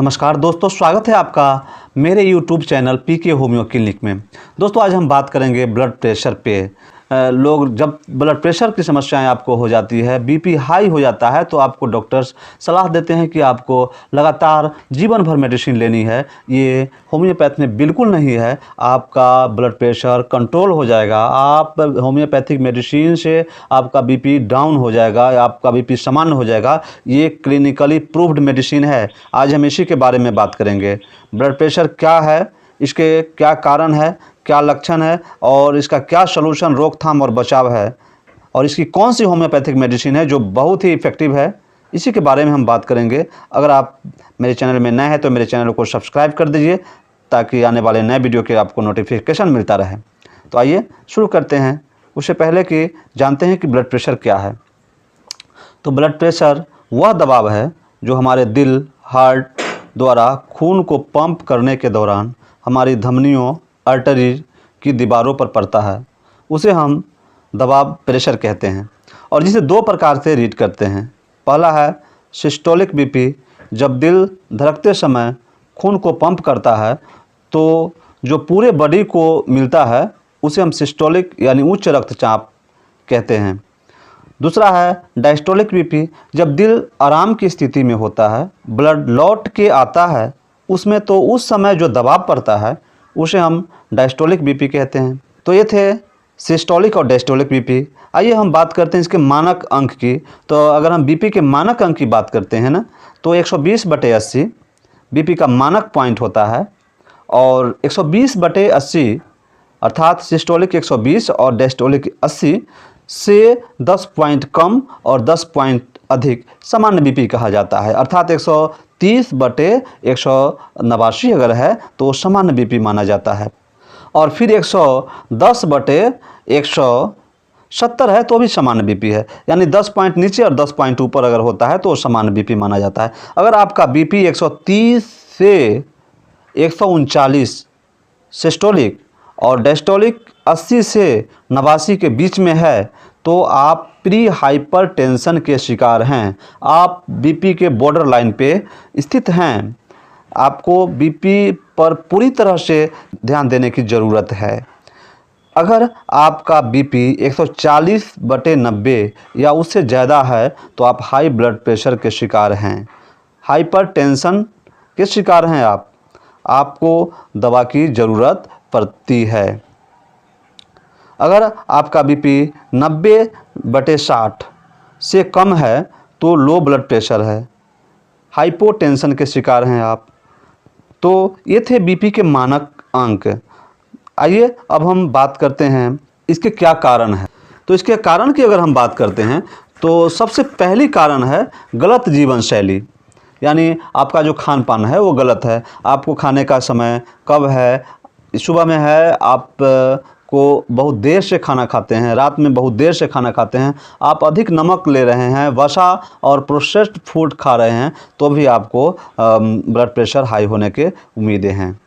नमस्कार दोस्तों, स्वागत है आपका मेरे YouTube channel PK homeo clinic में। दोस्तों आज हम बात करेंगे ब्लड प्रेशर पे। लोग जब ब्लड प्रेशर की समस्याएं आपको हो जाती है, बीपी हाई हो जाता है, तो आपको डॉक्टर्स सलाह देते हैं कि आपको लगातार जीवन भर मेडिसिन लेनी है। ये होम्योपैथ में बिल्कुल नहीं है। आपका ब्लड प्रेशर कंट्रोल हो जाएगा। आप होम्योपैथिक मेडिसिन से आपका बीपी डाउन हो जाएगा, आपका बीपी सामान्य हो जाएगा। ये क्लिनिकली प्रूव्ड मेडिसिन है। आज हम इसी के बारे में बात करेंगे। ब्लड प्रेशर क्या है, इसके क्या कारण है, क्या लक्षण है और इसका क्या सलूशन, रोकथाम और बचाव है, और इसकी कौन सी होम्योपैथिक मेडिसिन है जो बहुत ही इफ़ेक्टिव है, इसी के बारे में हम बात करेंगे। अगर आप मेरे चैनल में नए हैं तो मेरे चैनल को सब्सक्राइब कर दीजिए ताकि आने वाले नए वीडियो के आपको नोटिफिकेशन मिलता रहे। तो आइए शुरू करते हैं। उससे पहले कि जानते हैं कि ब्लड प्रेशर क्या है। तो ब्लड प्रेशर वह दबाव है जो हमारे दिल, हार्ट द्वारा खून को पंप करने के दौरान हमारी धमनियों, आर्टरीज की दीवारों पर पड़ता है। उसे हम दबाव प्रेशर कहते हैं और जिसे दो प्रकार से रीड करते हैं। पहला है सिस्टोलिक बीपी। जब दिल धड़कते समय खून को पंप करता है तो जो पूरे बॉडी को मिलता है उसे हम सिस्टोलिक यानी उच्च रक्तचाप कहते हैं। दूसरा है डायस्टोलिक बीपी। जब दिल आराम की स्थिति में होता है, ब्लड लौट के आता है उसमें, तो उस समय जो दबाव पड़ता है उसे हम डायस्टोलिक बीपी कहते हैं। तो ये थे सिस्टोलिक और डायस्टोलिक बीपी। आइए हम बात करते हैं इसके मानक अंक की। तो अगर हम बीपी के मानक अंक की बात करते हैं ना, तो 120/80 बीपी का मानक पॉइंट होता है और 120/80 अर्थात सिस्टोलिक 120 और डायस्टोलिक 80 से 10 पॉइंट कम और 10 पॉइंट अधिक सामान्य बीपी कहा जाता है। अर्थात 130/189 अगर है तो सामान्य बीपी माना जाता है, और फिर 110/170 है तो भी सामान्य बीपी है। यानी 10 पॉइंट नीचे और 10 पॉइंट ऊपर अगर होता है तो सामान्य बीपी माना जाता है। अगर आपका बीपी 130 से 139 सिस्टोलिक और डायस्टोलिक 80 से 89 के बीच में है तो आप प्री हाइपर टेंशन के शिकार हैं। आप बीपी के बॉर्डर लाइन पे स्थित हैं। आपको बीपी पर पूरी तरह से ध्यान देने की ज़रूरत है। अगर आपका बीपी 140/90 या उससे ज़्यादा है तो आप हाई ब्लड प्रेशर के शिकार हैं, हाइपर टेंशन के शिकार हैं। आपको दवा की ज़रूरत पड़ती है। अगर आपका बीपी 90/60 से कम है तो लो ब्लड प्रेशर है, हाइपोटेंशन के शिकार हैं आप। तो ये थे बीपी के मानक अंक। आइए अब हम बात करते हैं इसके क्या कारण है। तो इसके कारण की अगर हम बात करते हैं तो सबसे पहली कारण है गलत जीवन शैली। यानी आपका जो खान पान है वो गलत है। आपको खाने का समय कब है, सुबह में है आप को बहुत देर से खाना खाते हैं, रात में बहुत देर से खाना खाते हैं, आप अधिक नमक ले रहे हैं, वसा और प्रोसेस्ड फूड खा रहे हैं, तो भी आपको ब्लड प्रेशर हाई होने के उम्मीदें हैं।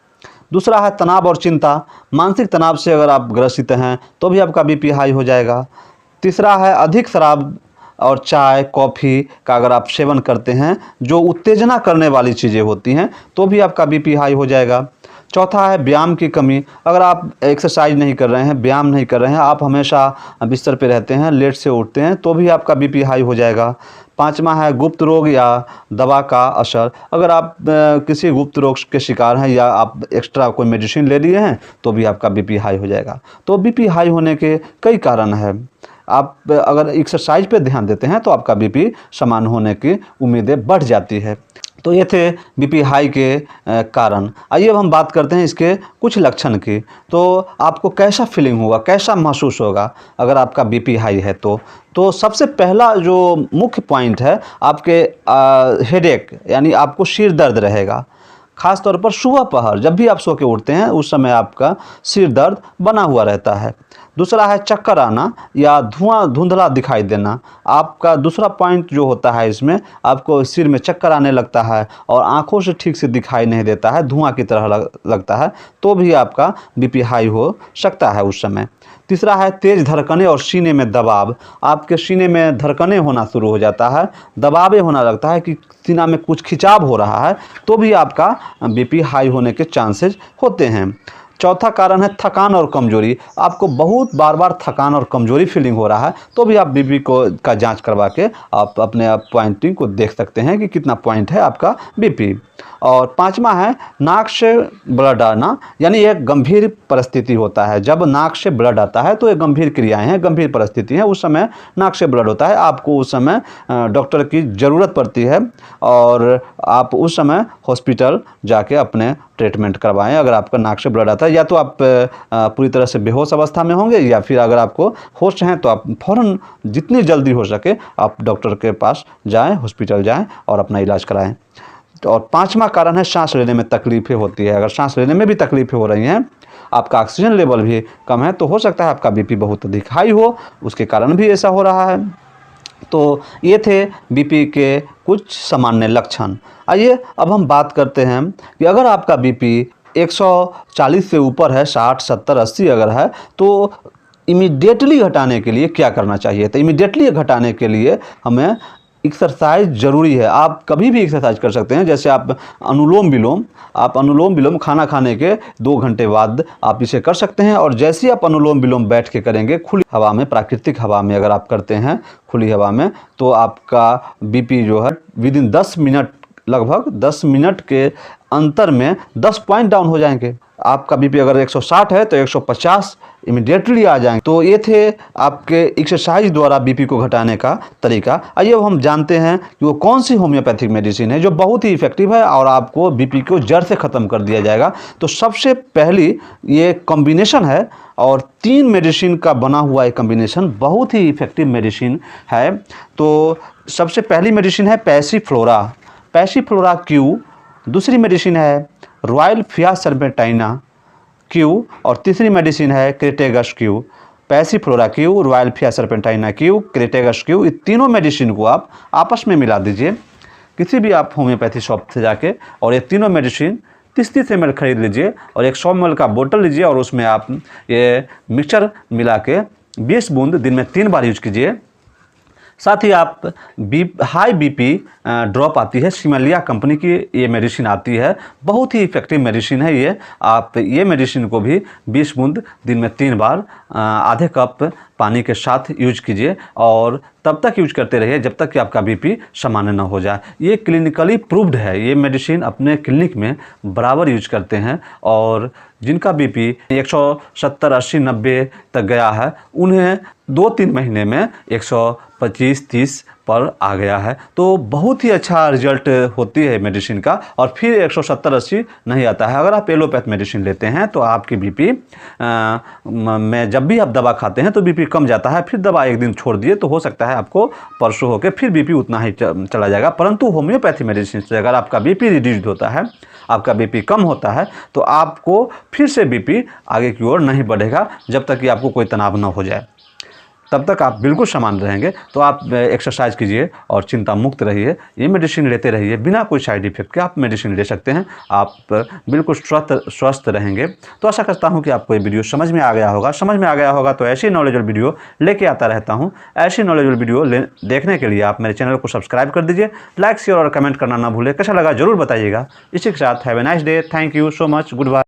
दूसरा है तनाव और चिंता। मानसिक तनाव से अगर आप ग्रसित हैं तो भी आपका बीपी हाई हो जाएगा। तीसरा है अधिक शराब और चाय, कॉफ़ी का अगर आप सेवन करते हैं जो उत्तेजना करने वाली चीज़ें होती हैं तो भी आपका बीपी हाई हो जाएगा। चौथा है व्यायाम की कमी। अगर आप एक्सरसाइज नहीं कर रहे हैं, व्यायाम नहीं कर रहे हैं, आप हमेशा बिस्तर पे रहते हैं, लेट से उठते हैं, तो भी आपका बीपी हाई हो जाएगा। पांचवा है गुप्त रोग या दवा का असर। अगर आप किसी गुप्त रोग के शिकार हैं या आप एक्स्ट्रा कोई मेडिसिन ले लिए हैं तो भी आपका बीपी हाई हो जाएगा। तो बीपी हाई होने के कई कारण हैं। आप अगर एक्सरसाइज पे ध्यान देते हैं तो आपका बीपी सामान्य होने की उम्मीदें बढ़ जाती है। तो ये थे बीपी हाई के कारण। आइए अब हम बात करते हैं इसके कुछ लक्षण की। तो आपको कैसा फीलिंग होगा, कैसा महसूस होगा अगर आपका बीपी हाई है तो सबसे पहला जो मुख्य पॉइंट है आपके हेडेक, यानी आपको सिर दर्द रहेगा। ख़ास तौर पर सुबह पहर जब भी आप सो के उठते हैं उस समय आपका सिर दर्द बना हुआ रहता है। दूसरा है चक्कर आना या धुंधला दिखाई देना। आपका दूसरा पॉइंट जो होता है इसमें, आपको सिर में चक्कर आने लगता है और आंखों से ठीक से दिखाई नहीं देता है, धुआं की तरह लगता है, तो भी आपका बीपी हाई हो सकता है उस समय। तीसरा है तेज़ धड़कनें और सीने में दबाव। आपके सीने में धड़कनें होना शुरू हो जाता है, दबाव होना लगता है कि सीना में कुछ खिंचाव हो रहा है, तो भी आपका बीपी हाई होने के चांसेस होते हैं। चौथा कारण है थकान और कमजोरी। आपको बहुत बार बार थकान और कमजोरी फीलिंग हो रहा है, तो भी आप बीपी का जांच करवा के आप अपने आप पॉइंटिंग को देख सकते हैं कि कितना पॉइंट है आपका बीपी। और पांचवा है नाक से ब्लड आना, यानी एक गंभीर परिस्थिति होता है। जब नाक से ब्लड आता है तो ये गंभीर क्रियाएं हैं, गंभीर परिस्थिति है, उस समय नाक से ब्लड होता है, आपको उस समय डॉक्टर की ज़रूरत पड़ती है और आप उस समय हॉस्पिटल जाके अपने ट्रीटमेंट करवाएं। अगर आपका नाक से ब्लड आता है, या तो आप पूरी तरह से बेहोश अवस्था में होंगे, या फिर अगर आपको होश हैं तो आप फ़ौरन जितनी जल्दी हो सके आप डॉक्टर के पास जाएं, हॉस्पिटल जाएं और अपना इलाज कराएं। और पांचवा कारण है सांस लेने में तकलीफ़ें होती है। अगर सांस लेने में भी तकलीफ़ें हो रही हैं, आपका ऑक्सीजन लेवल भी कम है, तो हो सकता है आपका बीपी बहुत अधिक हाई हो, उसके कारण भी ऐसा हो रहा है। तो ये थे बीपी के कुछ सामान्य लक्षण। आइए अब हम बात करते हैं कि अगर आपका बीपी 140 से ऊपर है, 60, 70, 80 अगर है, तो इमीडिएटली घटाने के लिए क्या करना चाहिए। तो इमीडिएटली घटाने के लिए हमें एक्सरसाइज ज़रूरी है। आप कभी भी एक्सरसाइज कर सकते हैं, जैसे आप अनुलोम विलोम खाना खाने के 2 घंटे बाद आप इसे कर सकते हैं। और जैसे ही आप अनुलोम विलोम बैठ के करेंगे खुली हवा में, प्राकृतिक हवा में अगर आप करते हैं खुली हवा में, तो आपका बीपी जो है विदिन 10 मिनट, लगभग 10 मिनट के अंतर में 10 पॉइंट डाउन हो जाएंगे। आपका बीपी अगर 160 है तो 150 इमीडिएटली आ जाएंगे। तो ये थे आपके एक्सरसाइज द्वारा बीपी को घटाने का तरीका। आइए अब हम जानते हैं कि वो कौन सी होम्योपैथिक मेडिसिन है जो बहुत ही इफेक्टिव है और आपको बीपी को जड़ से ख़त्म कर दिया जाएगा। तो सबसे पहली ये कॉम्बिनेशन है, और 3 मेडिसिन का बना हुआ एक कॉम्बिनेशन बहुत ही इफेक्टिव मेडिसिन है। तो सबसे पहली मेडिसिन है पैसिफ्लोरा क्यू, दूसरी मेडिसिन है रॉयल फियासर्पेंटाइना क्यू, और तीसरी मेडिसिन है crataegus Q. Passiflora Q, rauwolfia serpentina Q, crataegus Q, ये तीनों मेडिसिन को आप आपस में मिला दीजिए किसी भी आप होम्योपैथी शॉप से जाके, और ये तीनों मेडिसिन 30-30 ml खरीद लीजिए और एक 100 ml का बोतल लीजिए और उसमें आप ये मिक्सचर मिला के 20 बूंद दिन में 3 बार यूज कीजिए। साथ ही आप हाई बीपी ड्रॉप आती है, सिमलिया कंपनी की ये मेडिसिन आती है, बहुत ही इफेक्टिव मेडिसिन है ये। आप ये मेडिसिन को भी 20 बूंद दिन में 3 बार आधे कप पानी के साथ यूज कीजिए और तब तक यूज करते रहिए जब तक कि आपका बीपी सामान्य न हो जाए। ये क्लिनिकली प्रूव्ड है, ये मेडिसिन अपने क्लिनिक में बराबर यूज करते हैं, और जिनका बीपी 170, 80, 90 तक गया है उन्हें 2-3 महीने में 125, 30 पर आ गया है। तो बहुत ही अच्छा रिजल्ट होती है मेडिसिन का, और फिर 170, 80 नहीं आता है। अगर आप एलोपैथ मेडिसिन लेते हैं तो आपकी बीपी में जब भी आप दवा खाते हैं तो बीपी कम जाता है, फिर दवा एक दिन छोड़ दिए तो हो सकता है आपको परसों होकर फिर बीपी उतना ही चला जाएगा। परंतु होम्योपैथी मेडिसिन से अगर आपका बीपी रिड्यूस्ड होता है, आपका बीपी कम होता है, तो आपको फिर से बीपी आगे की ओर नहीं बढ़ेगा जब तक कि आपको कोई तनाव न हो जाए, तब तक आप बिल्कुल सामान्य रहेंगे। तो आप एक्सरसाइज कीजिए और चिंता मुक्त रहिए, ये मेडिसिन लेते रहिए, बिना कोई साइड इफेक्ट के आप मेडिसिन ले सकते हैं, आप बिल्कुल स्वस्थ रहेंगे। तो आशा करता हूं कि आपको ये वीडियो समझ में आ गया होगा। तो ऐसी नॉलेजेबल वीडियो लेके आता रहता हूं। ऐसी नॉलेजेबल वीडियो देखने के लिए आप मेरे चैनल को सब्सक्राइब कर दीजिए, लाइक शेयर और कमेंट करना ना भूलें। कैसा लगा जरूर बताइएगा। इसी के साथ have a nice day, thank you so much, good bye.